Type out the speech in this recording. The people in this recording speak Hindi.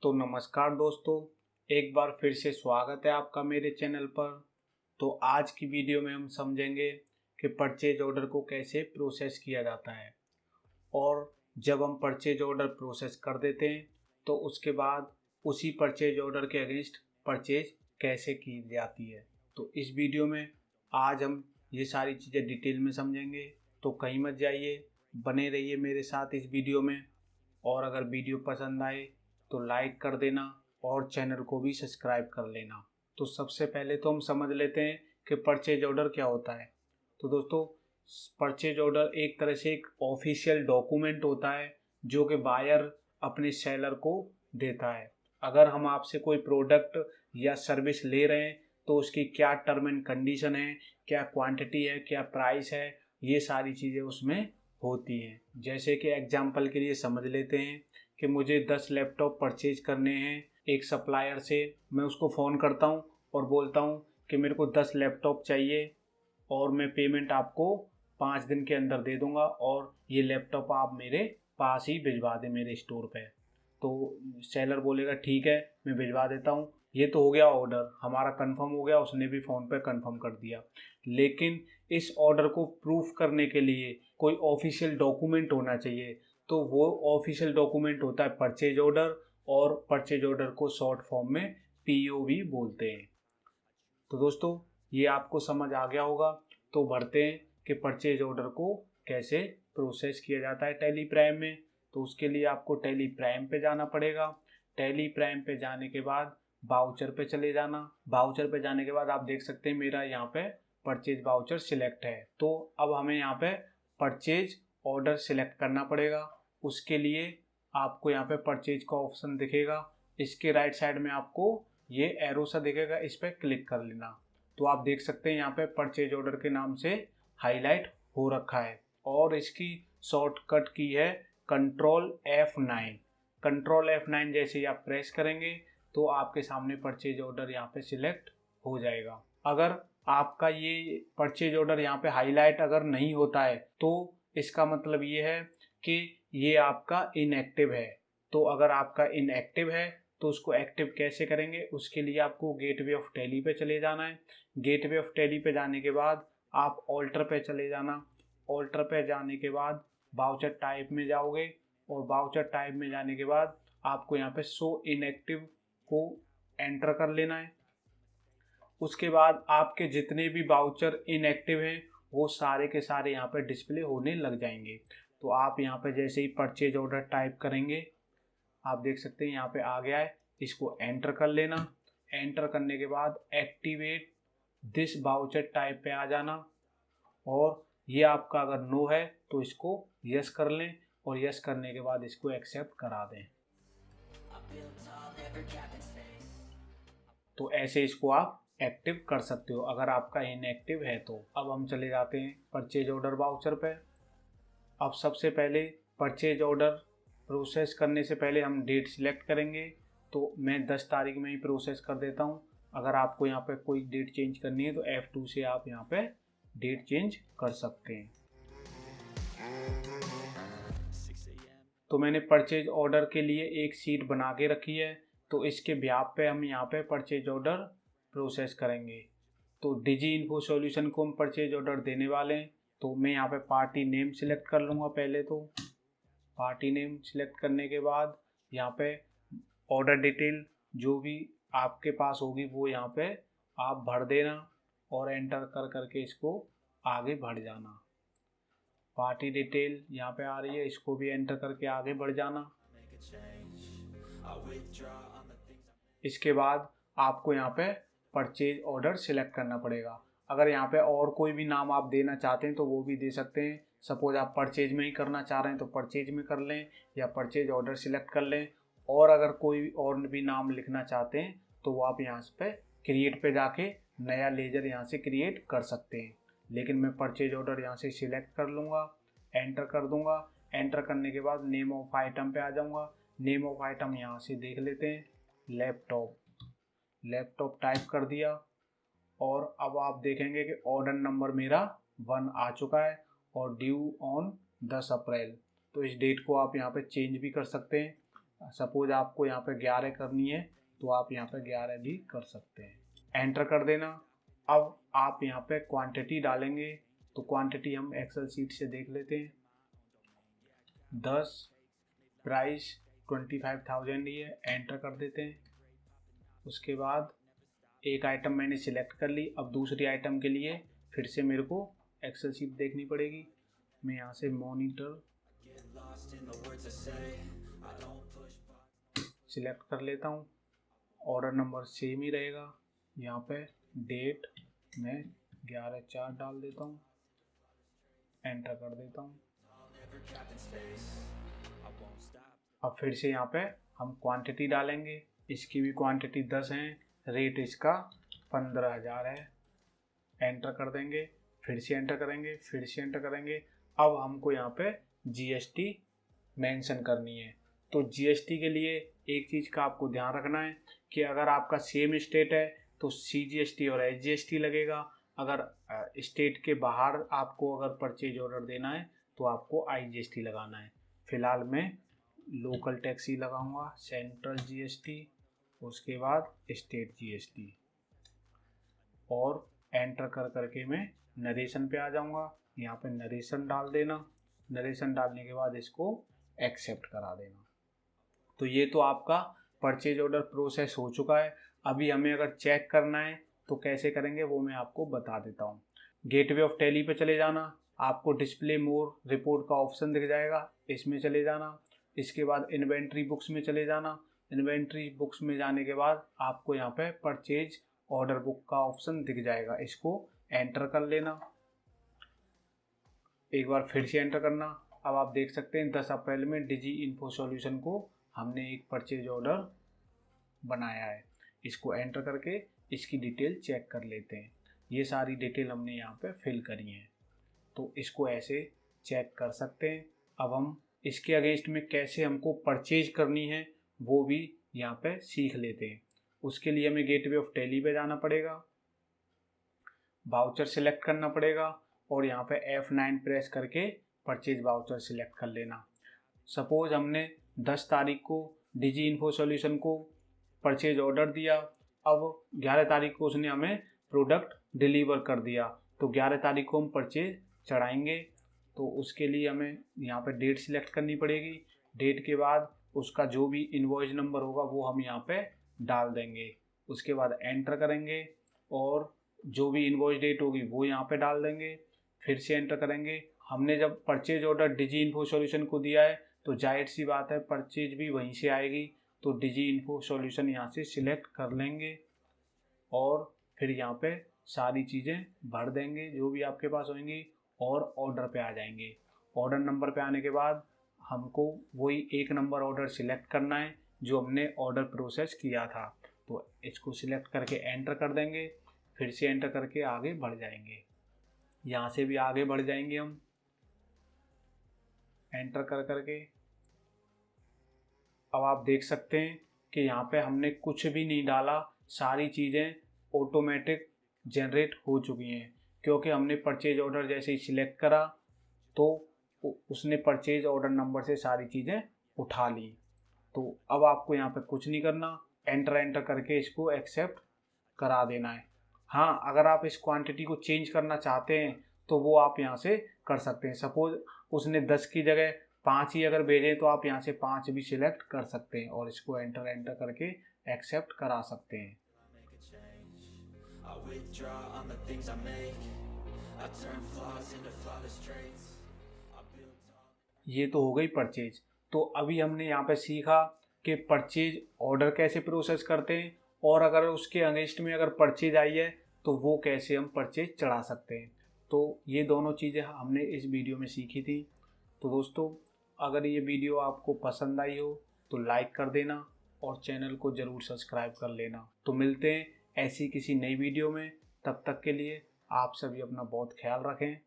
तो नमस्कार दोस्तों, एक बार फिर से स्वागत है आपका मेरे चैनल पर। तो आज की वीडियो में हम समझेंगे कि परचेज ऑर्डर को कैसे प्रोसेस किया जाता है और जब हम परचेज ऑर्डर प्रोसेस कर देते हैं तो उसके बाद उसी परचेज ऑर्डर के अगेंस्ट परचेज कैसे की जाती है। तो इस वीडियो में आज हम ये सारी चीज़ें डिटेल में समझेंगे। तो कहीं मत जाइए, बने रहिए मेरे साथ इस वीडियो में। और अगर वीडियो पसंद आए तो लाइक कर देना और चैनल को भी सब्सक्राइब कर लेना। तो सबसे पहले तो हम समझ लेते हैं कि परचेज ऑर्डर क्या होता है। तो दोस्तों, परचेज ऑर्डर एक तरह से एक ऑफिशियल डॉक्यूमेंट होता है जो कि बायर अपने सेलर को देता है। अगर हम आपसे कोई प्रोडक्ट या सर्विस ले रहे हैं तो उसकी क्या टर्म एंड कंडीशन है, क्या क्वांटिटी है, क्या प्राइस है, ये सारी चीज़ें उसमें होती हैं। जैसे कि एग्जांपल के लिए समझ लेते हैं कि मुझे 10 लैपटॉप परचेज करने हैं एक सप्लायर से। मैं उसको फ़ोन करता हूँ और बोलता हूँ कि मेरे को 10 लैपटॉप चाहिए और मैं पेमेंट आपको 5 दिन के अंदर दे दूंगा और ये लैपटॉप आप मेरे पास ही भिजवा दें मेरे स्टोर पे। तो सेलर बोलेगा ठीक है, मैं भिजवा देता हूँ। ये तो हो गया ऑर्डर, हमारा कंफर्म हो गया, उसने भी फ़ोन पे कंफर्म कर दिया। लेकिन इस ऑर्डर को प्रूफ करने के लिए कोई ऑफिशियल डॉक्यूमेंट होना चाहिए। तो वो ऑफिशियल डॉक्यूमेंट होता है परचेज ऑर्डर, और परचेज ऑर्डर को शॉर्ट फॉर्म में पीओ भी बोलते हैं। तो दोस्तों, ये आपको समझ आ गया होगा। तो बढ़ते हैं कि परचेज ऑर्डर को कैसे प्रोसेस किया जाता है टैली प्राइम में। तो उसके लिए आपको टैली प्राइम पे जाना पड़ेगा। टैली प्राइम पे जाने के बाद बाउचर पे चले जाना। बाउचर पे जाने के बाद आप देख सकते हैं मेरा यहाँ पे परचेज बाउचर सिलेक्ट है। तो अब हमें यहाँ पे परचेज ऑर्डर सिलेक्ट करना पड़ेगा। उसके लिए आपको यहाँ पे परचेज का ऑप्शन दिखेगा। इसके राइट साइड में आपको ये एरो सा दिखेगा, इस पर क्लिक कर लेना। तो आप देख सकते हैं यहाँ पे परचेज ऑर्डर के नाम से हाईलाइट हो रखा है और इसकी शॉर्टकट की है Ctrl+F9। Ctrl+F9 जैसे ही आप प्रेस करेंगे तो आपके सामने परचेज ऑर्डर यहाँ पे सिलेक्ट हो जाएगा। अगर आपका ये परचेज ऑर्डर यहाँ पे हाईलाइट अगर नहीं होता है तो इसका मतलब ये है कि ये आपका इनएक्टिव है। तो अगर आपका इनएक्टिव है तो उसको एक्टिव कैसे करेंगे, उसके लिए आपको गेटवे ऑफ टैली पे चले जाना है। गेटवे ऑफ टैली पे जाने के बाद आप ऑल्टर पे चले जाना। ऑल्टर पे जाने के बाद बाउचर टाइप में जाओगे और बाउचर टाइप में जाने के बाद आपको यहाँ पे शो इनएक्टिव को एंटर कर लेना है। उसके बाद आपके जितने भी बाउचर इनएक्टिव हैं वो सारे के सारे यहाँ पे डिस्प्ले होने लग जाएंगे। तो आप यहाँ पे जैसे ही परचेज ऑर्डर टाइप करेंगे आप देख सकते हैं यहाँ पे आ गया है, इसको एंटर कर लेना। एंटर करने के बाद एक्टिवेट दिस बाउचर टाइप पे आ जाना और ये आपका अगर नो है तो इसको यस कर लें और यस करने के बाद इसको एक्सेप्ट करा दें। तो ऐसे इसको आप एक्टिव कर सकते हो अगर आपका इनएक्टिव है तो। अब हम चले जाते हैं परचेज ऑर्डर बाउचर पे। अब सबसे पहले परचेज ऑर्डर प्रोसेस करने से पहले हम डेट सिलेक्ट करेंगे। तो मैं 10 तारीख में ही प्रोसेस कर देता हूँ। अगर आपको यहाँ पे कोई डेट चेंज करनी है तो F2 से आप यहाँ पे डेट चेंज कर सकते हैं। तो मैंने परचेज ऑर्डर के लिए एक शीट बना के रखी है, तो इसके ब्याप पे हम यहाँ पे परचेज ऑर्डर प्रोसेस करेंगे। तो डिजी इन्फो सॉल्यूशन को हम परचेज ऑर्डर देने वाले हैं। तो मैं यहाँ पे पार्टी नेम सिलेक्ट कर लूँगा। पहले तो पार्टी नेम सिलेक्ट करने के बाद यहाँ पे ऑर्डर डिटेल जो भी आपके पास होगी वो यहाँ पे आप भर देना और एंटर कर करके इसको आगे बढ़ जाना। पार्टी डिटेल यहाँ पे आ रही है, इसको भी एंटर करके आगे बढ़ जाना। इसके बाद आपको यहाँ पे परचेज ऑर्डर सिलेक्ट करना पड़ेगा। अगर यहाँ पे और कोई भी नाम आप देना चाहते हैं तो वो भी दे सकते हैं। सपोज आप परचेज में ही करना चाह रहे हैं तो परचेज में कर लें या परचेज ऑर्डर सिलेक्ट कर लें। और अगर कोई और भी नाम लिखना चाहते हैं तो वो आप यहाँ पे क्रिएट पे जाके नया लेजर यहाँ से क्रिएट कर सकते हैं। लेकिन मैं परचेज ऑर्डर यहाँ से सिलेक्ट कर लूँगा, एंटर कर दूँगा। एंटर करने के बाद नेम ऑफ आइटम पे आ जाऊँगा। नेम ऑफ आइटम यहाँ से देख लेते हैं, लैपटॉप टाइप कर दिया। और अब आप देखेंगे कि ऑर्डर नंबर मेरा 1 आ चुका है और ड्यू ऑन 10 अप्रैल। तो इस डेट को आप यहाँ पे चेंज भी कर सकते हैं सपोज आपको यहाँ पे 11 करनी है तो आप यहाँ पे 11 भी कर सकते हैं। एंटर कर देना। अब आप यहाँ पे क्वांटिटी डालेंगे, तो क्वांटिटी हम एक्सेल शीट से देख लेते हैं। 10, प्राइस 25,000 ही है। एंटर कर देते हैं। उसके बाद एक आइटम मैंने सिलेक्ट कर ली। अब दूसरी आइटम के लिए फिर से मेरे को एक्सेल शीट देखनी पड़ेगी। मैं यहाँ से मॉनिटर सिलेक्ट कर लेता हूँ। ऑर्डर नंबर सेम ही रहेगा। यहाँ पे डेट मैं 11/4 डाल देता हूँ। एंटर कर देता हूँ। अब फिर से यहाँ पे हम क्वांटिटी डालेंगे। इसकी भी क्वांटिटी 10 है। रेट इसका 15,000 है। एंटर कर देंगे। फिर से एंटर करेंगे, फिर से एंटर करेंगे। अब हमको यहाँ पे जीएसटी मेंशन करनी है। तो जीएसटी के लिए एक चीज़ का आपको ध्यान रखना है कि अगर आपका सेम स्टेट है तो सीजीएसटी और एसजीएसटी लगेगा। अगर स्टेट के बाहर आपको अगर परचेज ऑर्डर देना है तो आपको आईजीएसटी लगाना है। फिलहाल मैं लोकल टैक्स ही लगाऊंगा, सेंट्रल जीएसटी, उसके बाद स्टेट जीएसटी, और एंटर कर करके मैं नरेशन पे आ जाऊंगा। यहाँ पे नरेशन डाल देना। नरेशन डालने के बाद इसको एक्सेप्ट करा देना। तो ये तो आपका परचेज ऑर्डर प्रोसेस हो चुका है। अभी हमें अगर चेक करना है तो कैसे करेंगे वो मैं आपको बता देता हूँ। गेटवे ऑफ टैली पे चले जाना। आपको डिस्प्ले मोर रिपोर्ट का ऑप्शन दिख जाएगा, इसमें चले जाना। इसके बाद इन्वेंट्री बुक्स में चले जाना। इन्वेंट्री बुक्स में जाने के बाद आपको यहाँ पे परचेज ऑर्डर बुक का ऑप्शन दिख जाएगा, इसको एंटर कर लेना। एक बार फिर से एंटर करना। अब आप देख सकते हैं 10 अप्रैल में डिजी इन्फो सॉल्यूशन को हमने एक परचेज ऑर्डर बनाया है। इसको एंटर करके इसकी डिटेल चेक कर लेते हैं। ये सारी डिटेल हमने यहाँ पे फिल करी है, तो इसको ऐसे चेक कर सकते हैं। अब हम इसके अगेंस्ट में कैसे हमको परचेज करनी है वो भी यहाँ पे सीख लेते हैं। उसके लिए हमें गेटवे ऑफ टैली पे जाना पड़ेगा, वाउचर सिलेक्ट करना पड़ेगा और यहाँ पे F9 प्रेस करके परचेज वाउचर सिलेक्ट कर लेना। सपोज हमने 10 तारीख को डिजी इन्फो सॉल्यूशन को परचेज ऑर्डर दिया। अब 11 तारीख को उसने हमें प्रोडक्ट डिलीवर कर दिया, तो 11 तारीख को हम परचेज चढ़ाएंगे। तो उसके लिए हमें यहाँ पे डेट सिलेक्ट करनी पड़ेगी। डेट के बाद उसका जो भी इनवॉइस नंबर होगा वो हम यहाँ पे डाल देंगे। उसके बाद एंटर करेंगे और जो भी इनवॉइस डेट होगी वो यहाँ पे डाल देंगे। फिर से एंटर करेंगे। हमने जब परचेज ऑर्डर डिजी इन्फो सॉल्यूशन को दिया है तो जाहिर सी बात है परचेज भी वहीं से आएगी, तो डिजी इन्फो सॉल्यूशन यहाँ से सिलेक्ट कर लेंगे और फिर यहाँ पे सारी चीज़ें भर देंगे जो भी आपके पास होंगी और ऑर्डर पे आ जाएंगे। ऑर्डर नंबर पे आने के बाद हमको वही एक नंबर ऑर्डर सिलेक्ट करना है जो हमने ऑर्डर प्रोसेस किया था, तो इसको सिलेक्ट करके एंटर कर देंगे। फिर से एंटर करके आगे बढ़ जाएंगे। यहाँ से भी आगे बढ़ जाएंगे हम एंटर कर करके। अब आप देख सकते हैं कि यहाँ पे हमने कुछ भी नहीं डाला, सारी चीज़ें ऑटोमेटिक जनरेट हो चुकी हैं, क्योंकि हमने परचेज ऑर्डर जैसे ही सिलेक्ट करा तो उसने परचेज ऑर्डर नंबर से सारी चीज़ें उठा ली। तो अब आपको यहाँ पे कुछ नहीं करना, एंटर करके इसको एक्सेप्ट करा देना है। हाँ, अगर आप इस क्वांटिटी को चेंज करना चाहते हैं तो वो आप यहाँ से कर सकते हैं। सपोज उसने 10 की जगह 5 ही अगर भेजे तो आप यहाँ से 5 भी सिलेक्ट कर सकते हैं और इसको एंटर करके एक्सेप्ट करा सकते हैं। ये तो हो गई परचेज। तो अभी हमने यहाँ पे सीखा कि परचेज ऑर्डर कैसे प्रोसेस करते हैं और अगर उसके अगेंस्ट में अगर परचेज आई है तो वो कैसे हम परचेज चढ़ा सकते हैं। तो ये दोनों चीज़ें हमने इस वीडियो में सीखी थी। तो दोस्तों, अगर ये वीडियो आपको पसंद आई हो तो लाइक कर देना और चैनल को ज़रूर सब्सक्राइब कर लेना। तो मिलते हैं ऐसी किसी नई वीडियो में, तब तक के लिए आप सभी अपना बहुत ख्याल रखें।